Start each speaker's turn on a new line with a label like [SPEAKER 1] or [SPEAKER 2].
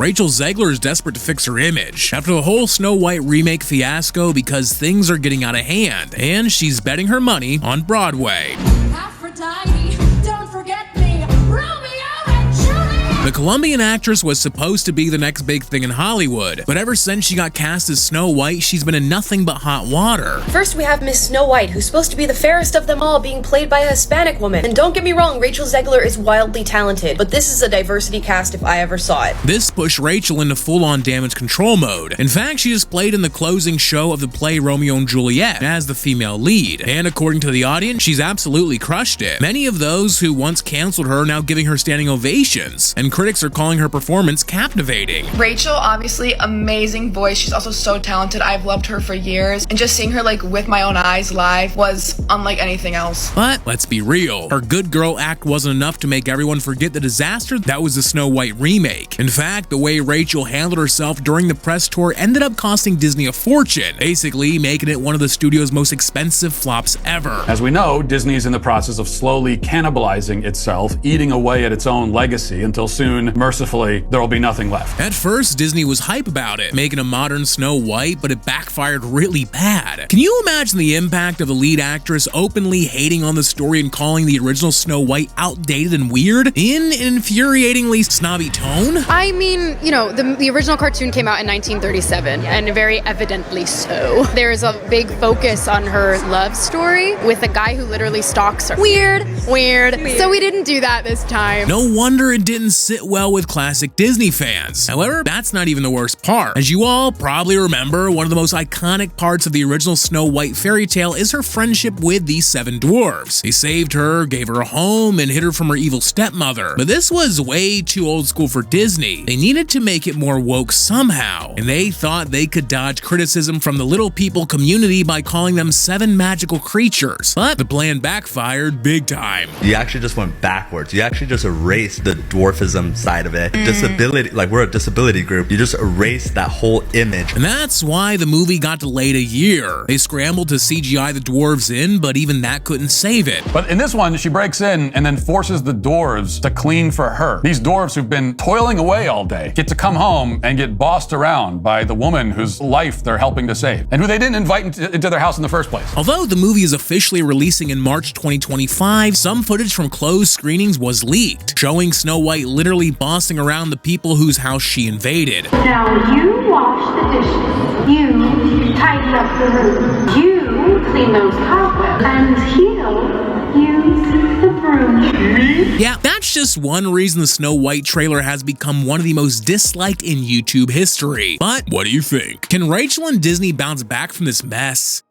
[SPEAKER 1] Rachel Zegler is desperate to fix her image after the whole Snow White remake fiasco because things are getting out of hand, and she's betting her money on Broadway.
[SPEAKER 2] Aphrodite, don't forget me, Romeo and Juliet!
[SPEAKER 1] The Colombian actress was supposed to be the next big thing in Hollywood, but ever since she got cast as Snow White, she's been in nothing but hot water.
[SPEAKER 3] First we have Miss Snow White, who's supposed to be the fairest of them all, being played by a Hispanic woman. And don't get me wrong, Rachel Zegler is wildly talented, but this is a diversity cast if I ever saw it.
[SPEAKER 1] This pushed Rachel into full-on damage control mode. In fact, she just played in the closing show of the play Romeo and Juliet as the female lead, and according to the audience, she's absolutely crushed it. Many of those who once canceled her are now giving her standing ovations, and critics are calling her performance captivating.
[SPEAKER 4] Rachel, obviously, amazing voice. She's also so talented. I've loved her for years, and just seeing her like with my own eyes live was unlike anything else.
[SPEAKER 1] But let's be real, her good girl act wasn't enough to make everyone forget the disaster that was the Snow White remake. In fact, the way Rachel handled herself during the press tour ended up costing Disney a fortune, basically making it one of the studio's most expensive flops ever.
[SPEAKER 5] As we know, Disney is in the process of slowly cannibalizing itself, eating away at its own legacy until soon, mercifully, there will be nothing left.
[SPEAKER 1] At first, Disney was hype about it, making a modern Snow White, but it backfired really bad. Can you imagine the impact of the lead actress openly hating on the story and calling the original Snow White outdated and weird in an infuriatingly snobby tone?
[SPEAKER 6] I mean, you know, the original cartoon came out in 1937, and very evidently so. There's a big focus on her love story with a guy who literally stalks her. Weird. So we didn't do that this time.
[SPEAKER 1] No wonder it didn't sit well with classic Disney fans. However, that's not even the worst part. As you all probably remember, one of the most iconic parts of the original Snow White fairy tale is her friendship with the 7 dwarves. They saved her, gave her a home, and hid her from her evil stepmother. But this was way too old school for Disney. They needed to make it more woke somehow, and they thought they could dodge criticism from the little people community by calling them 7 magical creatures. But the plan backfired big time.
[SPEAKER 7] You actually just went backwards. You actually just erased the dwarfism side of it. Disability, like we're a disability group. You just erased that whole image.
[SPEAKER 1] And that's why the movie got delayed a year. They scrambled to CGI the dwarves in, but even that couldn't save it.
[SPEAKER 5] But in this one, she breaks in and then forces the dwarves to clean for her. These dwarves who've been toiling away all day get to come home and get bossed around by the woman whose life they're helping to save, and who they didn't invite into their house in the first place.
[SPEAKER 1] Although the movie is officially releasing in March 2025, some footage from closed screenings was leaked, showing Snow White literally bossing around the people whose house she invaded.
[SPEAKER 2] Now you wash the dishes, you tidy up the room, you clean those cobwebs, and he'll use the broom.
[SPEAKER 1] Yeah, that's just one reason the Snow White trailer has become one of the most disliked in YouTube history. But what do you think? Can Rachel and Disney bounce back from this mess?